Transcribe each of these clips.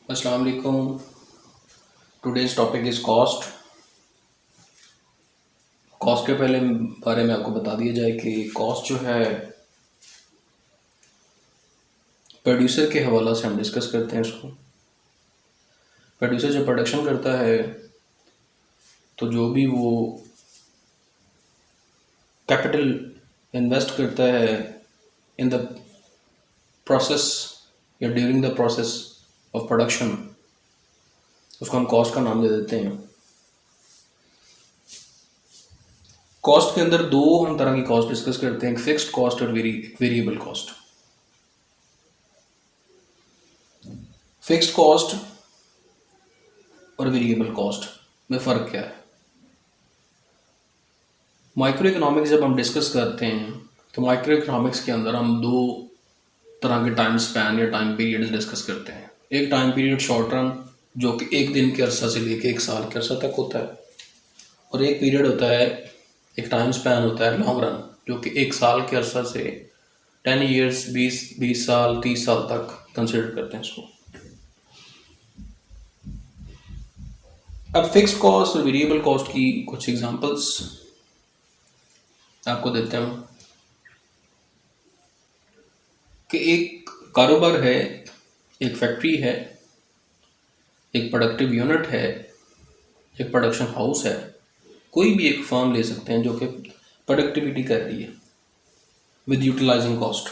अस्सलाम वालेकुम। Today's topic is cost. Cost के पहले बारे में आपको बता दिया जाए कि कॉस्ट जो है प्रोड्यूसर के हवाला से हम डिस्कस करते हैं इसको। प्रोड्यूसर जब प्रोडक्शन करता है तो जो भी वो कैपिटल इन्वेस्ट करता है इन द प्रोसेस या during the process of production, उसको हम कॉस्ट का नाम दे देते हैं। कॉस्ट के अंदर दो हम तरह की कॉस्ट डिस्कस करते हैं, एक फिक्स्ड कॉस्ट और वेरिएबल कॉस्ट। फिक्स्ड कॉस्ट और वेरिएबल कॉस्ट में फ़र्क क्या है? माइक्रो इकोनॉमिक्स जब हम डिस्कस करते हैं तो माइक्रो इकोनॉमिक्स के अंदर हम दो तरह के टाइम स्पैन या टाइम पीरियड्स डिस्कस करते हैं। एक टाइम पीरियड शॉर्ट रन जो कि एक दिन के अरसा से लेके एक साल के अरसा तक होता है, और एक पीरियड होता है, एक टाइम स्पैन होता है लॉन्ग रन जो कि एक साल के अरसा से 10 ईयर्स 20 साल 30 साल तक कंसिडर करते हैं इसको। अब फिक्स्ड कॉस्ट और वेरिएबल कॉस्ट की कुछ एग्जांपल्स आपको देते हैं कि एक कारोबार है, एक फैक्ट्री है, एक प्रोडक्टिव यूनिट है, एक प्रोडक्शन हाउस है। कोई भी एक फर्म ले सकते हैं जो कि प्रोडक्टिविटी कर रही है विद यूटिलाइजिंग कॉस्ट।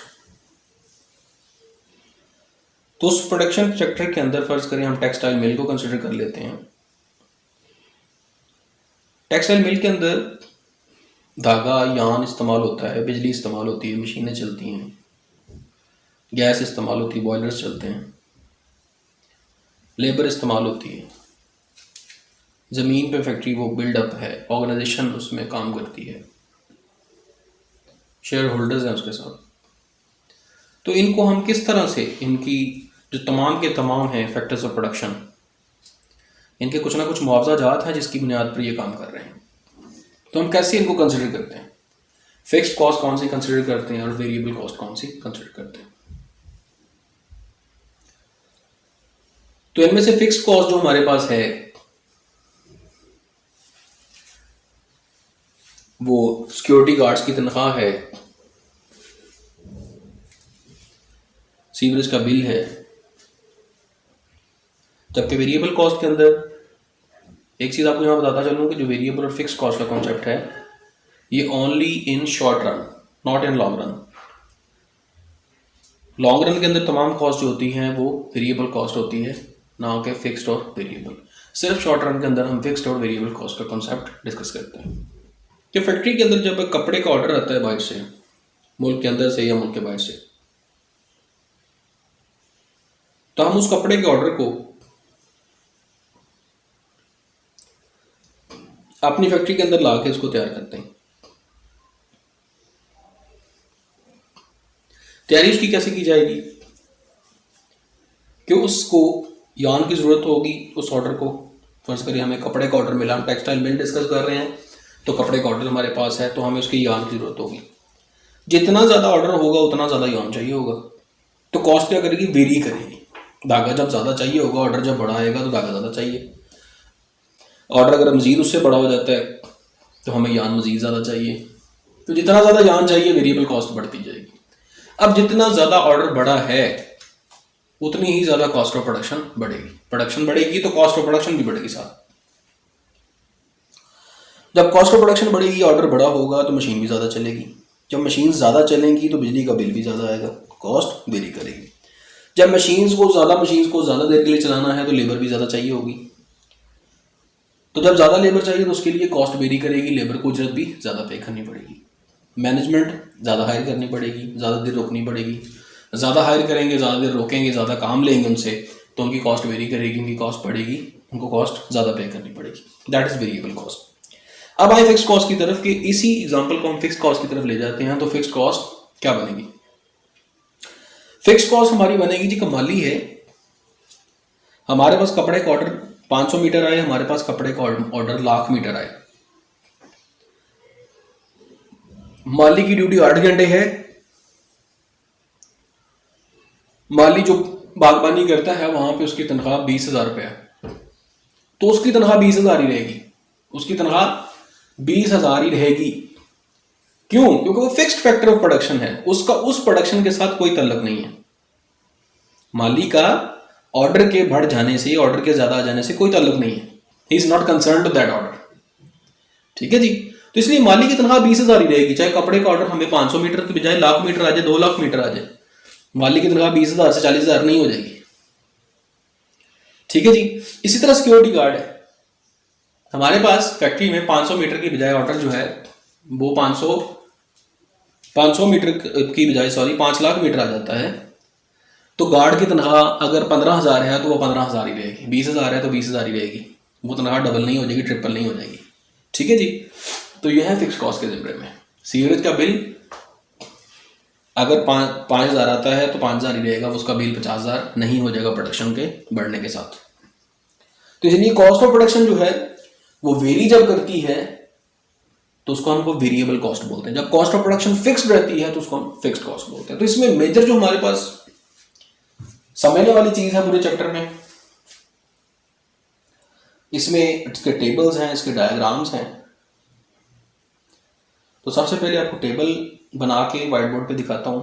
तो उस प्रोडक्शन सेक्टर के अंदर फर्ज करें हम टेक्सटाइल मिल को कंसिडर कर लेते हैं। टेक्सटाइल मिल के अंदर धागा यान इस्तेमाल होता है, बिजली इस्तेमाल होती है, मशीनें चलती हैं, गैस इस्तेमाल होती है, बॉयलर्स चलते हैं, लेबर इस्तेमाल होती है, ज़मीन पे फैक्ट्री वो बिल्डअप है, ऑर्गेनाइजेशन उसमें काम करती है, शेयर होल्डर्स हैं उसके साथ। तो इनको हम किस तरह से, इनकी जो तमाम के तमाम हैं फैक्टर्स ऑफ प्रोडक्शन, इनके कुछ ना कुछ मुआवजा जात है जिसकी बुनियाद पर ये काम कर रहे हैं। तो हम कैसे इनको कंसिडर करते हैं? फिक्स्ड कॉस्ट कौन सी कंसिडर करते हैं और वेरिएबल कॉस्ट कौन सी कंसिडर करते हैं? तो इनमें से फिक्स्ड कॉस्ट जो हमारे पास है वो सिक्योरिटी गार्ड्स की तनख्वाह है, सीवरेज का बिल है। जबकि वेरिएबल कॉस्ट के अंदर एक चीज़ आपको यहाँ बताता चलूँ कि जो वेरिएबल और फिक्स्ड कॉस्ट का कॉन्सेप्ट है ये only in short run, not in long run. Long run के अंदर तमाम कॉस्ट जो होती हैं वो वेरिएबल कॉस्ट होती है, ना कि फिक्स्ड और वेरिएबल। सिर्फ शॉर्ट रन के अंदर हम फिक्स्ड और वेरिएबल कॉस्ट का कॉन्सेप्ट डिस्कस करते हैं। कि फैक्ट्री के अंदर जब कपड़े का ऑर्डर आता है बाहर से, मुल्क के अंदर से या मुल्क के बाहर से, तो हम उस कपड़े के ऑर्डर को अपनी फैक्ट्री के अंदर ला के उसको तैयार करते हैं। तैयारी उसकी कैसे की जाएगी कि उसको यान की ज़रूरत होगी। उस ऑर्डर को फर्ज करिए हमें कपड़े का ऑर्डर मिला, हम टेक्सटाइल मिल डिस्कस कर रहे हैं तो कपड़े का ऑर्डर हमारे पास है, तो हमें उसकी यान की ज़रूरत होगी। जितना ज़्यादा ऑर्डर होगा उतना ज़्यादा यान चाहिए होगा, तो कॉस्ट क्या करेगी, वेरी करेगी। धागा जब ज़्यादा चाहिए होगा, ऑर्डर जब बड़ा आएगा तो धागा ज़्यादा चाहिए। ऑर्डर अगर मज़ीद उससे बड़ा हो जाता है तो हमें यान मज़ीद ज़्यादा चाहिए। तो जितना ज़्यादा यान चाहिए वेरिएबल कॉस्ट बढ़ती जाएगी। अब जितना ज़्यादा ऑर्डर बड़ा है उतनी ही ज़्यादा कॉस्ट ऑफ प्रोडक्शन बढ़ेगी। प्रोडक्शन बढ़ेगी तो कॉस्ट ऑफ प्रोडक्शन भी बढ़ेगी साथ। जब कॉस्ट ऑफ प्रोडक्शन बढ़ेगी, ऑर्डर बड़ा होगा तो मशीन भी ज़्यादा चलेगी। जब मशीन ज़्यादा चलेंगी तो बिजली का बिल भी ज़्यादा आएगा, कॉस्ट वेरी करेगी। जब मशीन्स को ज़्यादा देर के लिए चलाना है तो लेबर भी ज़्यादा चाहिए होगी। तो जब ज़्यादा लेबर चाहिए तो उसके लिए कॉस्ट वेरी करेगी, लेबर को उजरत भी ज़्यादा पे करनी पड़ेगी, मैनेजमेंट ज़्यादा हायर करनी पड़ेगी, ज़्यादा देर रोकनी पड़ेगी। ज़्यादा हायर करेंगे, ज़्यादा देर रोकेंगे, ज़्यादा काम लेंगे उनसे तो उनकी कॉस्ट वेरी करेगी, उनकी कॉस्ट बढ़ेगी, उनको कॉस्ट ज़्यादा पे करनी पड़ेगी। That is variable cost. अब आए फिक्स कॉस्ट की तरफ कि इसी एग्जांपल को हम फिक्स कॉस्ट की तरफ ले जाते हैं। तो फिक्स कॉस्ट क्या बनेगी? फिक्स कॉस्ट हमारी बनेगी जी कमाली है। हमारे पास कपड़े का ऑर्डर 500 मीटर आए, हमारे पास कपड़े का ऑर्डर 1,00,000 मीटर आए। माली की ड्यूटी 8 घंटे है। माली जो बागबानी करता है वहां पे उसकी तनख्वाह 20,000 रुपये है, तो उसकी तनख्वाह 20,000 ही रहेगी, उसकी तनख्वाह 20,000 ही रहेगी। क्यों? क्योंकि वो फिक्स्ड फैक्टर ऑफ प्रोडक्शन है, उसका उस प्रोडक्शन के साथ कोई ताल्लुक नहीं है। माली का ऑर्डर के बढ़ जाने से, ऑर्डर के ज्यादा आ जाने से कोई ताल्लुक नहीं है, he is not concern to that order. ठीक है जी। तो इसलिए माली की तनख्वाह 20,000 ही रहेगी, चाहे कपड़े का ऑर्डर हमें 500 मीटर की बजाय लाख मीटर आ जाए, 2 लाख मीटर आ जाए, माली की तनख्वाह 20,000 से 40,000 नहीं हो जाएगी। ठीक है जी। इसी तरह सिक्योरिटी गार्ड है, हमारे पास फैक्ट्री में 500 मीटर की बजाय ऑर्डर जो है वो 500 मीटर की बजाय 5 लाख मीटर आ जाता है, तो गार्ड की तनख्वाह अगर 15,000 है तो वो 15,000 ही रहेगी, 20,000 है तो 20,000 ही रहेगी, वो तनख्वाह डबल नहीं हो जाएगी, ट्रिपल नहीं हो जाएगी। ठीक है जी। तो यह है फिक्स कॉस्ट के ज़िम्मे में। सीवरेज का बिल अगर 5,000 आता है तो 5,000 ही रहेगा, उसका बिल 50,000 नहीं हो जाएगा प्रोडक्शन के बढ़ने के साथ। तो इसलिए कॉस्ट ऑफ प्रोडक्शन जो है वो वेरी जब करती है तो उसको हमको वेरिएबल कॉस्ट बोलते हैं, जब कॉस्ट ऑफ प्रोडक्शन फिक्स्ड रहती है तो उसको हम फिक्स्ड कॉस्ट बोलते हैं। तो इसमें मेजर जो हमारे पास समझने वाली चीज है पूरे चैप्टर में, इसमें इसके टेबल्स हैं, इसके डायग्राम्स हैं। तो सबसे पहले आपको टेबल बना के व्हाइट बोर्ड पे दिखाता हूं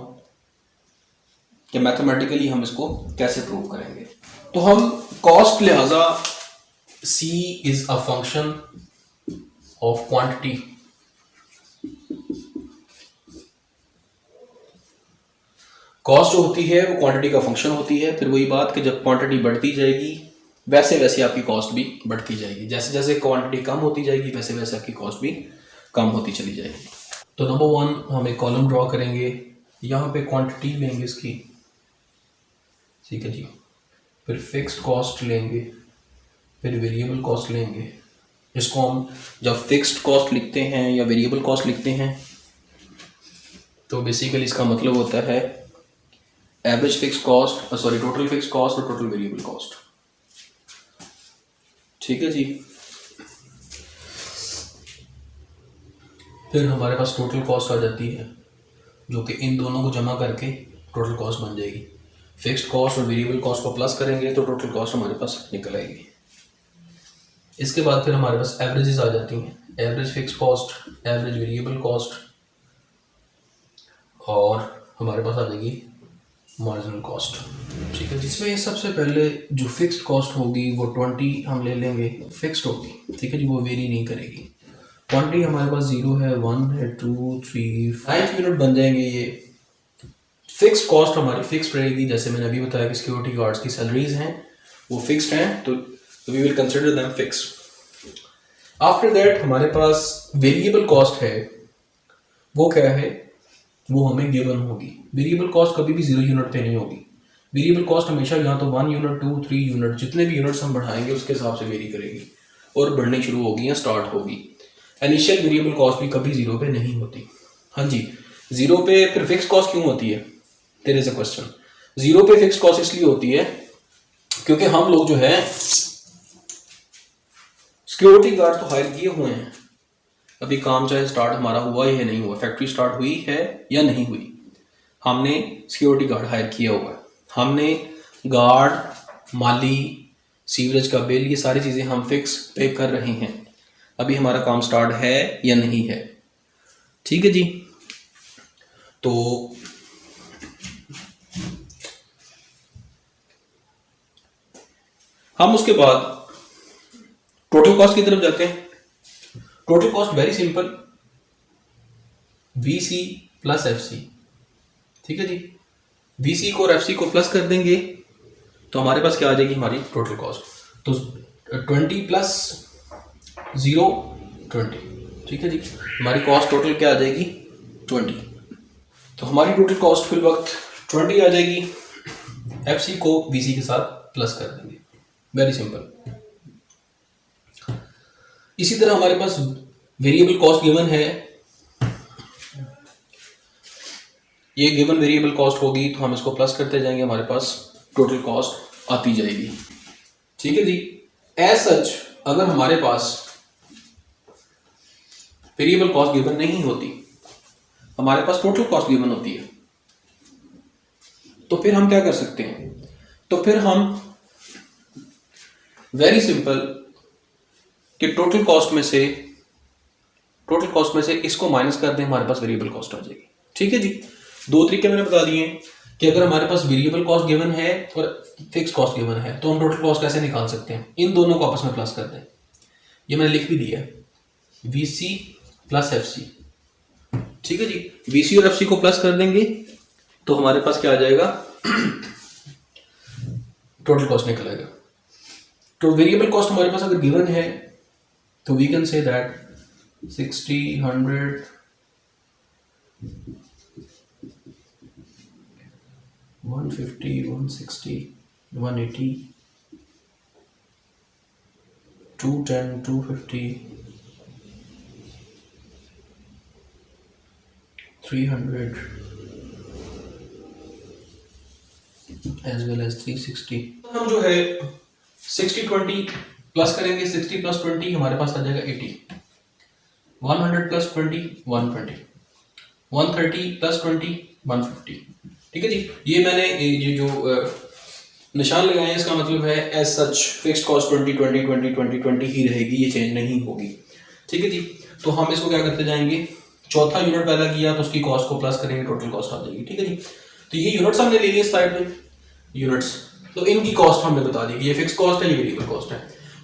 कि मैथमेटिकली हम इसको कैसे प्रूव करेंगे। तो हम कॉस्ट लिहाजा C is a function of quantity, cost जो होती है वो क्वांटिटी का फंक्शन होती है। फिर वही बात कि जब क्वांटिटी बढ़ती जाएगी वैसे वैसे आपकी कॉस्ट भी बढ़ती जाएगी, जैसे जैसे क्वांटिटी कम होती जाएगी वैसे वैसे आपकी कॉस्ट भी कम होती चली जाएगी। तो नंबर 1 हम एक कॉलम ड्रॉ करेंगे, यहाँ पे क्वांटिटी लेंगे इसकी, ठीक है जी, फिर फिक्स्ड कॉस्ट लेंगे, फिर वेरिएबल कॉस्ट लेंगे। इसको हम जब फिक्स्ड कॉस्ट लिखते हैं या वेरिएबल कॉस्ट लिखते हैं तो बेसिकली इसका मतलब होता है average fix cost, total fix cost और टोटल वेरिएबल कॉस्ट। ठीक है जी। फिर हमारे पास टोटल कॉस्ट आ जाती है जो कि इन दोनों को जमा करके टोटल कॉस्ट बन जाएगी। फिक्स्ड कॉस्ट और वेरिएबल कॉस्ट को प्लस करेंगे तो टोटल कॉस्ट हमारे पास निकल आएगी। इसके बाद फिर हमारे पास एवरेजेस आ जाती हैं, average fix cost, average variable cost, और हमारे पास आ जाएगी मार्जिनल कॉस्ट। ठीक है, जिसमें सबसे पहले जो फिक्स्ड कॉस्ट होगी वो 20 हम ले लेंगे, फिक्स्ड होगी, ठीक है जी, वो वेरी नहीं करेगी। क्वांटिटी हमारे पास 0 है, 1 है, 2, 3, 5 यूनिट बन जाएंगे ये। फिक्स्ड कॉस्ट हमारी फिक्स्ड रहेगी, जैसे मैंने अभी बताया कि सिक्योरिटी गार्ड्स की सैलरीज हैं वो फिक्स्ड हैं, तो we will consider them fixed. After that हमारे पास वेरिएबल कॉस्ट है, वो क्या है, वो हमें गिवन होगी। वेरिएबल कॉस्ट कभी भी 0 यूनिट पे नहीं होगी। वेरिएबल कॉस्ट हमेशा या तो 1 यूनिट, 2, 3 यूनिट, जितने भी यूनिट्स हम बढ़ाएंगे उसके हिसाब से वेरी करेगी और बढ़नी शुरू होगी या स्टार्ट होगी। इनिशियल वेरिएबल कॉस्ट भी कभी 0 पे नहीं होती। हाँ जी, 0 पे फिर फिक्स कॉस्ट क्यों होती है? There is a question. 0 पे फिक्स कॉस्ट इसलिए होती है क्योंकि हम लोग जो है सिक्योरिटी गार्ड तो हायर किए हुए हैं, अभी काम चाहे स्टार्ट हमारा हुआ ही है नहीं हुआ, फैक्ट्री स्टार्ट हुई है या नहीं हुई, हमने सिक्योरिटी गार्ड हायर किया हुआ है, हमने गार्ड, माली, सीवरेज का बिल, ये सारी चीज़ें हम फिक्स पे कर रहे हैं। अभी हमारा काम स्टार्ट है या नहीं है। ठीक है जी। तो हम उसके बाद टोटल कॉस्ट की तरफ जाते हैं। Total cost very simple, VC plus FC। ठीक है जी, VC को और FC को प्लस कर देंगे तो हमारे पास क्या आ जाएगी, हमारी टोटल कॉस्ट। तो 20 प्लस 0 20। ठीक है जी, हमारी कॉस्ट टोटल क्या आ जाएगी, 20। तो हमारी टोटल कॉस्ट फिल वक्त 20 आ जाएगी, FC को VC के साथ प्लस कर देंगे, वेरी सिंपल। इसी तरह हमारे पास वेरिएबल कॉस्ट गिवन है, ये गिवन वेरिएबल कॉस्ट होगी तो हम इसको प्लस करते जाएंगे, हमारे पास टोटल कॉस्ट आती जाएगी। ठीक है जी। एज सच अगर हमारे पास वेरिएबल कॉस्ट गिवन नहीं होती, हमारे पास टोटल कॉस्ट गिवन होती है, तो फिर हम क्या कर सकते हैं, तो फिर हम वेरी सिंपल कि टोटल कॉस्ट में से इसको माइनस कर दें, हमारे पास वेरिएबल कॉस्ट आ जाएगी। ठीक है जी, दो तरीके मैंने बता दिए हैं कि अगर हमारे पास वेरिएबल कॉस्ट गिवन है और फिक्स कॉस्ट गिवन है तो हम टोटल कॉस्ट कैसे निकाल सकते हैं। इन दोनों को आपस में प्लस कर दें, ये मैंने लिख भी दिया है, VC प्लस FC। ठीक है जी, VC और FC को प्लस कर देंगे तो हमारे पास क्या आ जाएगा, टोटल कॉस्ट निकल आएगा। तो वेरिएबल कॉस्ट हमारे पास अगर गिवन है तो we can say that 60, 100, 150, 160, 180, 210, 250, 300 as well as 360। हम जो है 60-20 प्लस करेंगे, 60 प्लस 20 हमारे पास आ जाएगा 80, 100 प्लस 20 120, 130 प्लस 20 150। ठीक है जी, ये मैंने ये जो निशान लगाए हैं इसका मतलब है एज सच फिक्स्ड कॉस्ट 20 ही रहेगी, ये चेंज नहीं होगी। ठीक है जी, तो हम इसको क्या करते जाएंगे, चौथा यूनिट पैदा किया तो उसकी कॉस्ट को प्लस करेंगे, टोटल कॉस्ट आ जाएगी। ठीक है जी, तो ये यूनिट्स हमने ले लिए साइड में, यूनिट्स, तो इनकी कॉस्ट हमने बता दी कि ये फिक्स कॉस्ट है, ये वेरिएबल कॉस्ट है।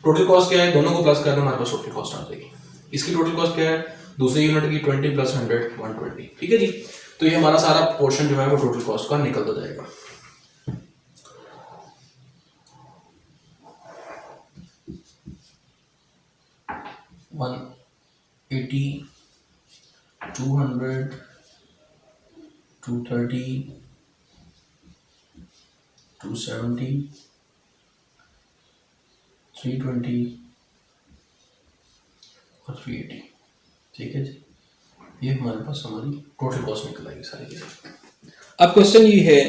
टोटल कॉस्ट क्या है, दोनों को प्लस करना, हमारे पास टोटल कॉस्ट आ जाएगी। इसकी टोटल कॉस्ट क्या है, दूसरे यूनिट की 20 प्लस 100 120। ठीक है जी, तो ये हमारा सारा पोर्शन जो है वो टोटल कॉस्ट का निकलता जाएगा। वन 80, 200, 230, 270, 320 और 380। ठीक है जी, ये हमारे पास हमारी टोटल कॉस्ट निकल आएगी सारी की। अब क्वेश्चन ये है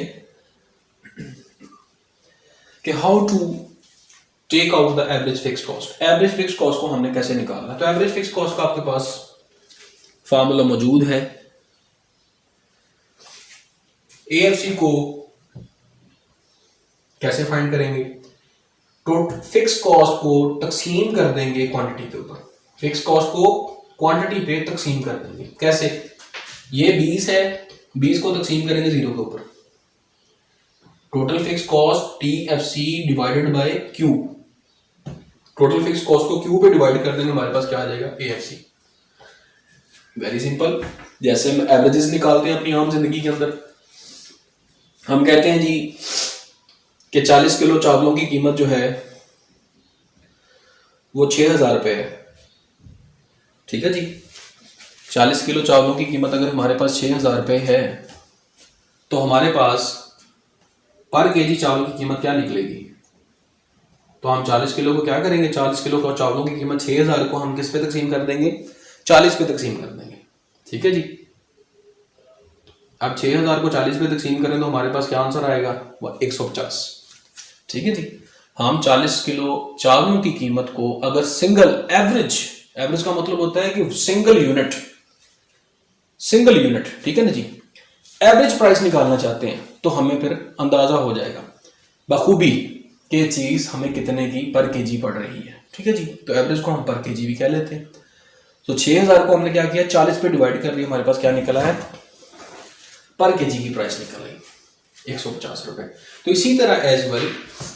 कि how to take out the average fixed cost. Average fixed cost को हमने कैसे निकालना, तो एवरेज फिक्स्ड कॉस्ट का आपके पास फार्मूला मौजूद है। AFC को कैसे फाइंड करेंगे, तो फिक्स कॉस्ट को तकसीम कर देंगे क्वांटिटी के ऊपर, फिक्स कॉस्ट को क्वांटिटी पे तकसीम कर देंगे। कैसे, ये 20 है, 20 को तकसीम करेंगे 0 के ऊपर, total fix cost TFC divided by Q, total fix cost को Q पे डिवाइड कर देंगे, हमारे पास क्या आ जाएगा, AFC। वेरी सिंपल, जैसे हम एवरेजेस निकालते हैं अपनी आम जिंदगी के अंदर, हम कहते हैं जी कि 40 किलो चावलों की कीमत जो है वो 6,000 रुपये है। ठीक है जी, 40 किलो चावलों की कीमत अगर हमारे पास 6,000 रुपये है तो हमारे पास पर केजी चावल की कीमत क्या निकलेगी, तो हम 40 किलो को क्या करेंगे, 40 किलो का चावलों की कीमत 6,000 को हम किस पे तकसीम कर देंगे, 40 पे तकसीम कर देंगे। ठीक है जी, अब 6,000 को 40 पे तकसीम करें तो हमारे पास क्या आंसर आएगा, वो 150। ठीक है जी, हम 40 किलो चावलों की कीमत को अगर सिंगल एवरेज का मतलब होता है कि सिंगल यूनिट, ठीक है ना जी, एवरेज प्राइस निकालना चाहते हैं तो हमें फिर अंदाजा हो जाएगा बखूबी कि चीज हमें कितने की पर केजी पड़ रही है। ठीक है जी, तो एवरेज को हम पर केजी भी कह लेते हैं। तो 6,000 को हमने क्या किया, 40 पे डिवाइड कर लिया, हमारे पास क्या निकला है, पर केजी की प्राइस निकल आई 150 रुपए। तो इसी तरह एज वेल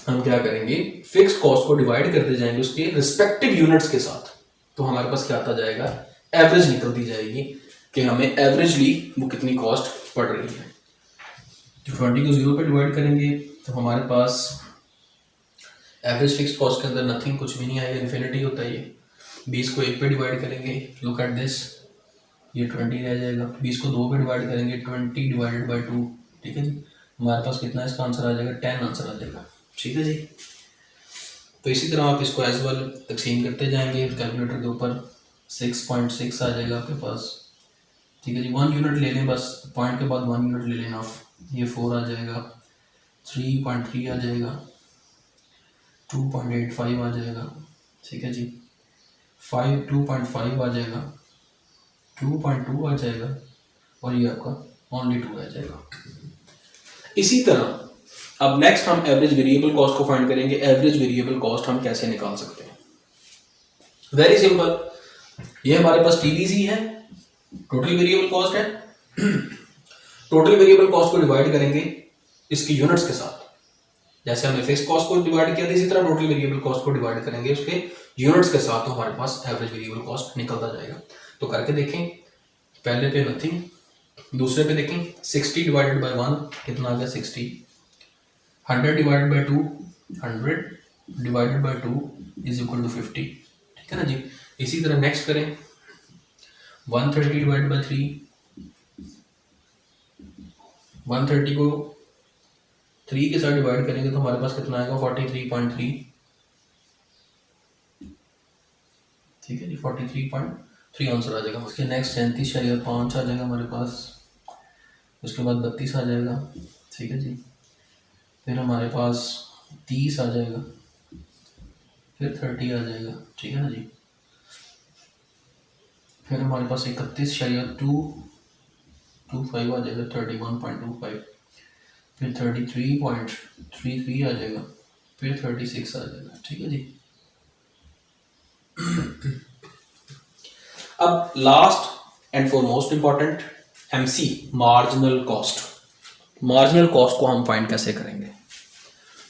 हम क्या करेंगे, फिक्स कॉस्ट को डिवाइड करते जाएंगे उसके रिस्पेक्टिव यूनिट्स के साथ, तो हमारे पास क्या आता जाएगा, एवरेज निकलती जाएगी कि हमें एवरेजली वो कितनी कॉस्ट पड़ रही है। तो 20 को 0 पे डिवाइड करेंगे तो हमारे पास एवरेज फिक्स कॉस्ट के अंदर नथिंग, कुछ भी नहीं आएगा, इन्फिनिटी होता है ये। 20 को 1 पे डिवाइड करेंगे, लुक एट दिस, ये 20 रह जाएगा। 20 को 2 पे डिवाइड करेंगे, 20 डिवाइडेड बाई 2। ठीक है जी, हमारे पास कितना इसका आंसर आ जाएगा, 10 आंसर आ जाएगा। ठीक है जी, तो इसी तरह आप इसको एज वेल तकसीम करते जाएंगे कैलकुलेटर के ऊपर, 6.6 आ जाएगा आपके पास। ठीक है जी, 1 यूनिट ले लें बस, पॉइंट के बाद 1 यूनिट ले लेना आप, ये 4 आ जाएगा, 3.3 आ जाएगा, 2.85 आ जाएगा। ठीक है जी, 2.5 आ जाएगा, 2.2 आ जाएगा और ये आपका ओनली 2 आ जाएगा। इसी तरह अब नेक्स्ट हम एवरेज वेरिएबल कॉस्ट को फाइंड करेंगे। एवरेज वेरिएबल कॉस्ट हम कैसे निकाल सकते हैं? वेरी सिंपल, ये हमारे पास टीवीसी है, टोटल वेरिएबल कॉस्ट है। टोटल वेरिएबल कॉस्ट को डिवाइड करेंगे इसकी यूनिट्स के साथ, जैसे हमने फिक्स कॉस्ट को डिवाइड किया था इसी तरह टोटल वेरिएबल कॉस्ट को डिवाइड करेंगे उसके यूनिट्स के साथ, तो हमारे पास एवरेज वेरिएबल कॉस्ट निकलता जाएगा। तो करके देखें, पहले पे नथिंग, दूसरे पे देखें 60 डिवाइडेड बाय 1 कितना आ गया 60, 100 divided by 2 100 divided by 2 is equal to 50, ठीक है ना जी। इसी तरह नेक्स्ट करें 130 डिवाइडेड बाय 3, 130 को 3 के साथ डिवाइड करेंगे तो हमारे पास कितना आएगा 43.3, ठीक है जी 43.3 आंसर आ जाएगा। उसके नेक्स्ट 37.5 आ जाएगा हमारे पास, उसके बाद 32 आ जाएगा, ठीक है जी। फिर हमारे पास 30 आ जाएगा, फिर 30 आ जाएगा, ठीक है ना जी। फिर हमारे पास 31.225 आ जाएगा, 31.25, फिर 33.33 आ जाएगा, फिर 36 आ जाएगा, ठीक है जी। अब last and for most important MC, marginal cost. Marginal cost को हम फाइंड कैसे करेंगे?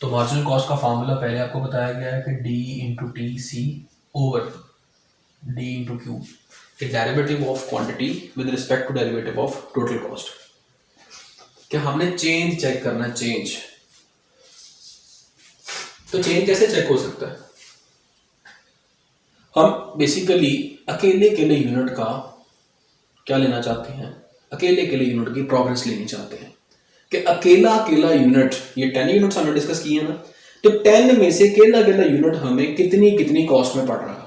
तो मार्जिनल कॉस्ट का फार्मूला पहले आपको बताया गया है कि D into T C over D into Q, derivative of quantity with respect to derivative of total cost. क्या हमने चेंज चेक करना है? चेंज, तो चेंज कैसे चेक हो सकता है? हम बेसिकली अकेले अकेले यूनिट का क्या लेना चाहते हैं? अकेले अकेले यूनिट की प्रोग्रेस लेनी चाहते हैं कि अकेला अकेला यूनिट, ये 10 यूनिट्स हमने डिस्कस किए हैं ना, तो 10 में से अकेला अकेला यूनिट हमें कितनी कितनी कॉस्ट में पड़ रहा है।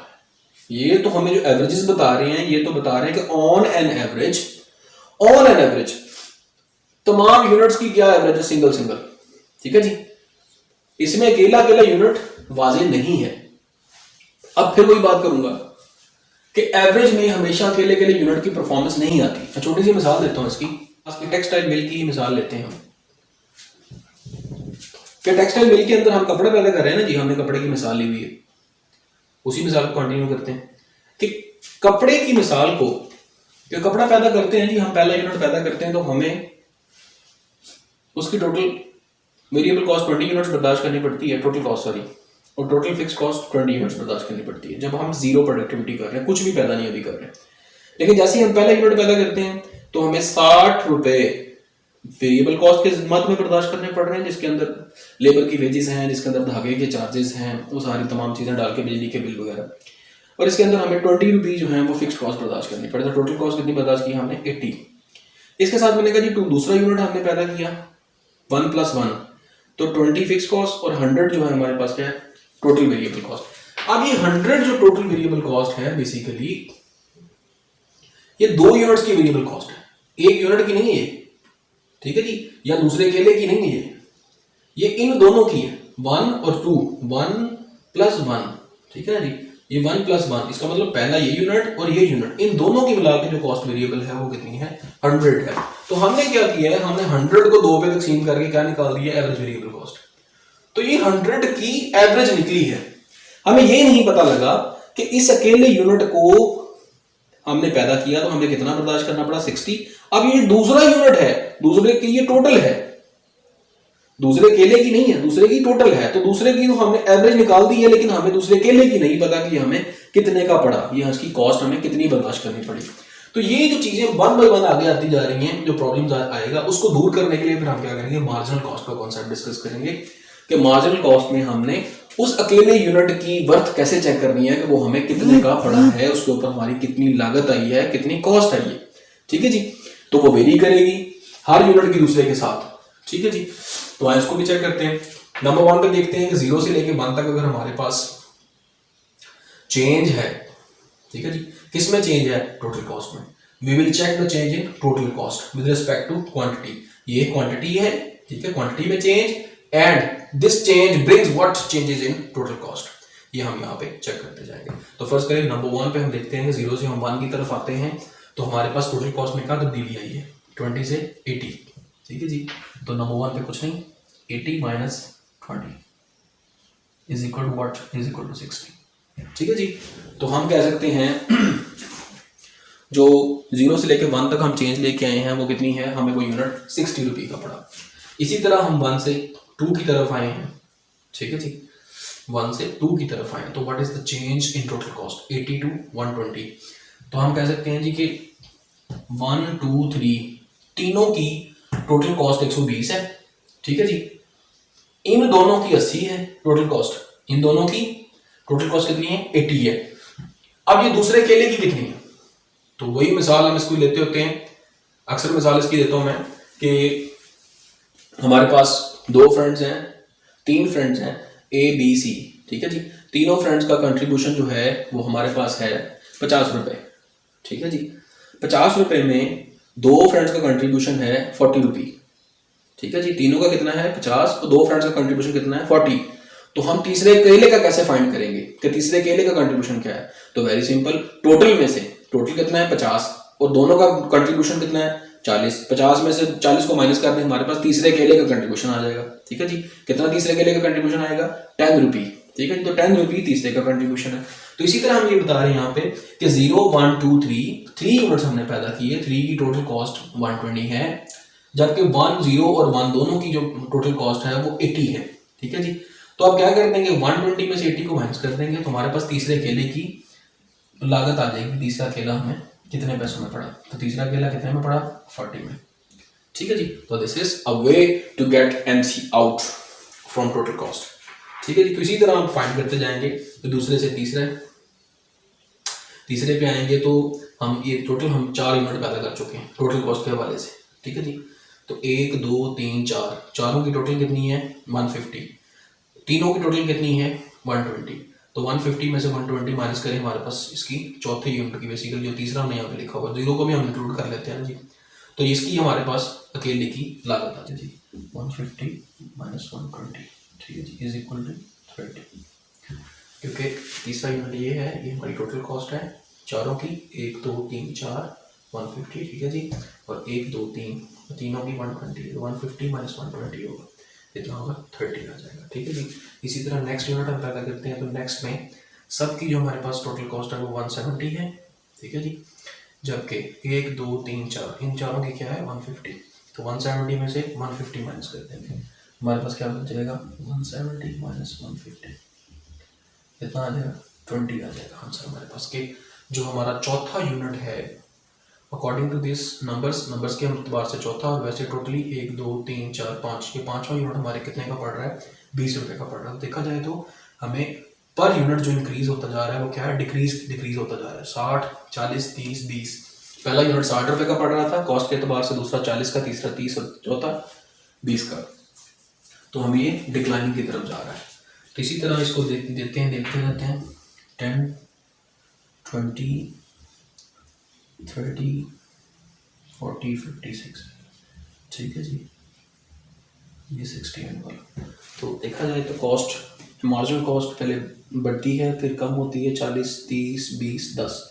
ये तो हमें जो एवरेजेस बता रहे हैं, ये तो बता रहे हैं कि ऑन एन एवरेज तमाम यूनिट्स की क्या एवरेज है, सिंगल सिंगल, ठीक है जी। इसमें अकेला अकेला यूनिट वाज़ेह नहीं है। अब फिर वही बात करूंगा कि एवरेज में हमेशा अकेले अकेले यूनिट की परफॉर्मेंस नहीं आती। छोटी सी मिसाल देता हूं इसकी टेक्सटाइल मिल की मिसाल लेते हैं हम कि टेक्सटाइल मिल के अंदर हम कपड़ा पैदा कर रहे हैं ना जी, हमने कपड़े की मिसाल ली हुई है, उसी मिसाल को कंटिन्यू करते हैं कि कपड़े की मिसाल को, जो कपड़ा पैदा करते हैं जी, हम पहला यूनिट पैदा करते हैं तो हमें उसकी टोटल वेरिएबल कॉस्ट 20 यूनिट्स बर्दाश्त करनी पड़ती है, टोटल कॉस्ट सॉरी, और टोटल फिक्स कॉस्ट 20 यूनिट्स बर्दाश्त करनी पड़ती है जब हम जीरो प्रोडक्टिविटी कर रहे हैं, कुछ भी पैदा नहीं अभी कर रहे हैं। लेकिन जैसे ही हम पहला यूनिट पैदा करते हैं तो हमें 60 रुपए वेरिएबल कॉस्ट के मद में बर्दाश्त करने पड़ रहे हैं, जिसके अंदर लेबर की वेजेस हैं, जिसके अंदर धागे के चार्जेस हैं, वो सारी तमाम चीज़ें डाल के बिजली के बिल वगैरह, और इसके अंदर हमें 20 रुपीज़ जो है वो फिक्स कॉस्ट बर्दाश्त करनी पड़े। तो टोटल कॉस्ट कितनी बर्दाश्त की हमने? 80। इसके साथ मैंने कहा जी दूसरा यूनिट हमने पैदा किया 1 + 1, तो 20 फिक्स कॉस्ट और 100 जो है हमारे पास क्या है, टोटल वेरिएबल कॉस्ट। अब ये 100 जो टोटल वेरिएबल कॉस्ट है, बेसिकली ये 2 यूनिट्स की वेरिएबल कॉस्ट है, एक यूनिट की नहीं है, ठीक है जी, या दूसरे केले की नहीं है, ये इन दोनों की है, 1 और 2, 1 + 1, ठीक है ना जी, ये 1 + 1, इसका मतलब पहला ये यूनिट और ये यूनिट, इन दोनों की मिला के जो कॉस्ट वेरिएबल है वो कितनी है, 100 है। तो हमने क्या किया है, हमने 100 को 2 पे तकसीम करके क्या निकाल दिया, एवरेज वेरिएबल कॉस्ट। तो ये 100 की एवरेज निकली है। हमें ये नहीं पता लगा कि इस अकेले यूनिट को हमने पैदा किया तो हमें कितना बर्दाश्त करना पड़ा, 60। अब ये दूसरा यूनिट है, दूसरे की ये टोटल है, दूसरे केले की नहीं है, दूसरे की टोटल है, तो दूसरे की तो हमने एवरेज निकाल दी है, लेकिन हमें दूसरे केले की नहीं पता कि हमें कितने का पड़ा, ये इसकी कॉस्ट हमें कितनी बर्दाश्त करनी पड़ी। तो ये जो चीजें 1 बाय 1 आगे आती जा रही हैं, जो प्रॉब्लम्स आएगा उसको दूर करने के लिए फिर हम क्या करेंगे, मार्जिनल कॉस्ट का कॉन्सेप्ट डिस्कस करेंगे कि मार्जिनल कॉस्ट में हमने उस अकेले यूनिट की वर्थ कैसे चेक करनी है कि वो हमें कितने का पड़ा है, उसके ऊपर हमारी कितनी लागत आई है, कितनी कॉस्ट आई है, ठीक है जी। तो वो वेरी करेगी हर यूनिट की दूसरे के साथ, ठीक है जी। तो आइए इसको भी चेक करते हैं। नंबर 1 पे देखते हैं कि 0 से लेके 1 तक अगर हमारे पास चेंज है, ठीक है जी, किसमें चेंज है, टोटल कॉस्ट में। We will check the change in total cost with respect to quantity. ये क्वांटिटी है, ठीक है, क्वांटिटी में change and this change brings what changes in total cost, ये हम यहाँ पे चेक करते जाएंगे। तो फर्स्ट करें नंबर 1 पे हम देखते हैं कि 0 से हम 1 की तरफ आते हैं तो हमारे पास टोटल कॉस्ट में क्या तब्दीली आई है, 20 से 80, ठीक है जी। तो नंबर 1 पे कुछ नहीं, 80 minus 20 is equal to what, is equal to 60। ठीक है जी। तो हम कह सकते हैं जो 0 से लेकर 1 तक हम चेंज लेके आए हैं वो कितनी है, हमें वो यूनिट 60 रुपये का पड़ा। इसी तरह हम 1 से 2 की तरफ आए हैं। ठीक है जी, 1 से 2 की तरफ आए तो what is the change in total cost, 80 to 120। तो हम कह सकते हैं जी कि 1 2 3 तीनों की टोटल कॉस्ट 120 है। ठीक है जी, इन दोनों की 80 है टोटल कॉस्ट, इन दोनों की टोटल कॉस्ट कितनी है, 80 है। अब ये दूसरे केले की कितनी है, तो वही मिसाल हम इसको लेते होते हैं, अक्सर मिसाल इसकी देता हूं मैं कि हमारे पास 2 फ्रेंड्स हैं, 3 फ्रेंड्स हैं, ए बी सी। ठीक है जी, तीनों फ्रेंड्स का कंट्रीब्यूशन जो है वो हमारे पास है 50 रुपये। ठीक है जी, 50 रुपये में 2 फ्रेंड्स का कंट्रीब्यूशन है 40 रुपये। ठीक है जी, तीनों का कितना है 50 और 2 फ्रेंड्स का कंट्रीब्यूशन कितना है 40। तो हम तीसरे केले का कैसे फाइंड करेंगे कि तीसरे केले का कंट्रीब्यूशन क्या है, तो वेरी सिंपल, टोटल में से टोटल कितना है 50 और दोनों का कंट्रीब्यूशन कितना है 40, 50 में से 40 को माइनस कर दें, हमारे पास तीसरे केले का कंट्रीब्यूशन आ जाएगा। ठीक है जी, कितना तीसरे केले का कंट्रीब्यूशन आएगा 10 रुपये। ठीक है जी, तो 10 रुपये तीसरे का कंट्रीब्यूशन है। तो इसी तरह हम ये बता रहे हैं यहाँ पे कि 0 1 2 3 यूनिट्स हमने पैदा किए, 3 की टोटल कॉस्ट 120 है, जबकि 1 0 और 1 दोनों की जो टोटल कॉस्ट है वो 80 है। ठीक है जी, तो आप क्या कर देंगे 120 में से 80 को माइनस कर देंगे तो हमारे पास तीसरे केले की लागत आ जाएगी। तीसरा केला हमें कितने पैसों में पड़ा, तो तीसरा केला कितने में पड़ा 40 में। ठीक है जी, तो this is a way to get MC out from total cost. ठीक है जी, तो इसी तरह हम फाइंड करते जाएंगे, तो दूसरे से तीसरे पे आएंगे तो हम ये टोटल हम 4 यूनिट पैदा कर चुके हैं टोटल कॉस्ट के हवाले से। ठीक है जी, तो 1 2 3 4, चारों की टोटल कितनी है 150, तीनों की टोटल कितनी है 120। तो 150 में से 120 माइनस करें, हमारे पास इसकी चौथे यूनिट की बेसिकली जो तीसरा हमने यहाँ पे लिखा हुआ, 0 को भी हम इंक्लूड कर लेते हैं ना जी, तो इसकी हमारे पास अकेले की लागत आ जाएगी 150 माइनस 120। ठीक है जी, इज इक्वल टू 30, क्योंकि तीसरा यूनिट ये है, ये हमारी टोटल कॉस्ट है चारों की, 1 2 3 4 150। ठीक है जी, और 1 2 3 तीनों की 120, 150 माइनस 120 होगा, इतना होगा 30 आ जाएगा। ठीक है जी, इसी तरह नेक्स्ट यूनिट हम पैदा करते हैं, तो नेक्स्ट में सबकी जो हमारे पास टोटल कॉस्ट है वो 170 है। ठीक है जी, जबकि 1 2 3 4 इन चारों की क्या है 150, तो 170 में से 150 माइनस कर देंगे, हमारे पास क्या बच जाएगा 170 माइनस 150, इतना आ जाएगा 20 आ जाएगा आंसर हमारे पास के जो हमारा चौथा यूनिट है अकॉर्डिंग टू दिस नंबर्स के अतबार से चौथा, और वैसे टोटली 1 2 3 4 5 ये 5वां यूनिट हमारे कितने का पड़ रहा है 20 रुपये का पड़ रहा है। देखा जाए तो हमें पर यूनिट जो इंक्रीज होता जा रहा है वो क्या है, डिक्रीज होता जा रहा है, 60 40 30 20। पहला यूनिट 60 रुपये का पड़ रहा था कॉस्ट के अतबार से, दूसरा 40 का, तीसरा 30 और चौथा 20 का, तो हमें ये डिक्लाइनिंग की तरफ जा रहा है। तो इसी तरह इसको देखते रहते हैं 10 20 30 40 56। ठीक है जी, ये 60 वाला। तो देखा जाए तो कॉस्ट, मार्जिनल कॉस्ट पहले बढ़ती है, फिर कम होती है 40 30 20 10,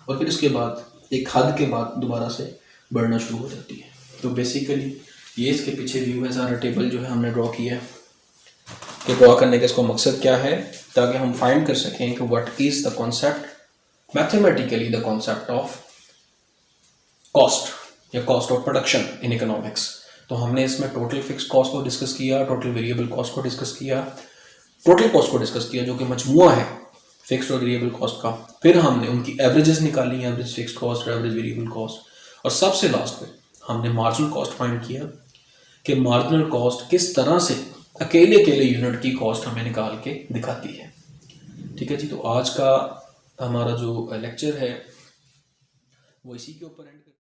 और फिर उसके बाद एक हद के बाद दोबारा से बढ़ना शुरू हो जाती है। तो बेसिकली ये इसके पीछे व्यू है, सारा टेबल जो है हमने ड्रॉ किया है, कि ड्रॉ करने का इसको मकसद क्या है, ताकि हम फाइंड कर सकें कि what is the concept mathematically, the concept of cost या cost of production in economics. तो हमने इसमें टोटल फिक्स कॉस्ट को डिस्कस किया, टोटल वेरिएबल कॉस्ट को डिस्कस किया, टोटल कॉस्ट को डिस्कस किया जो कि मजमुआ है फिक्स्ड और वेरिएबल कॉस्ट का। फिर हमने उनकी एवरेजेस निकाली, एवरेज फिक्स्ड कॉस्ट और एवरेज वेरिएबल कॉस्ट, और सबसे लास्ट में हमने मार्जिनल कॉस्ट फाइंड किया कि मार्जिनल कॉस्ट किस तरह से अकेले यूनिट की कॉस्ट हमें निकाल के दिखाती है। ठीक है जी, तो आज का हमारा जो लेक्चर है वो इसी के ऊपर एंड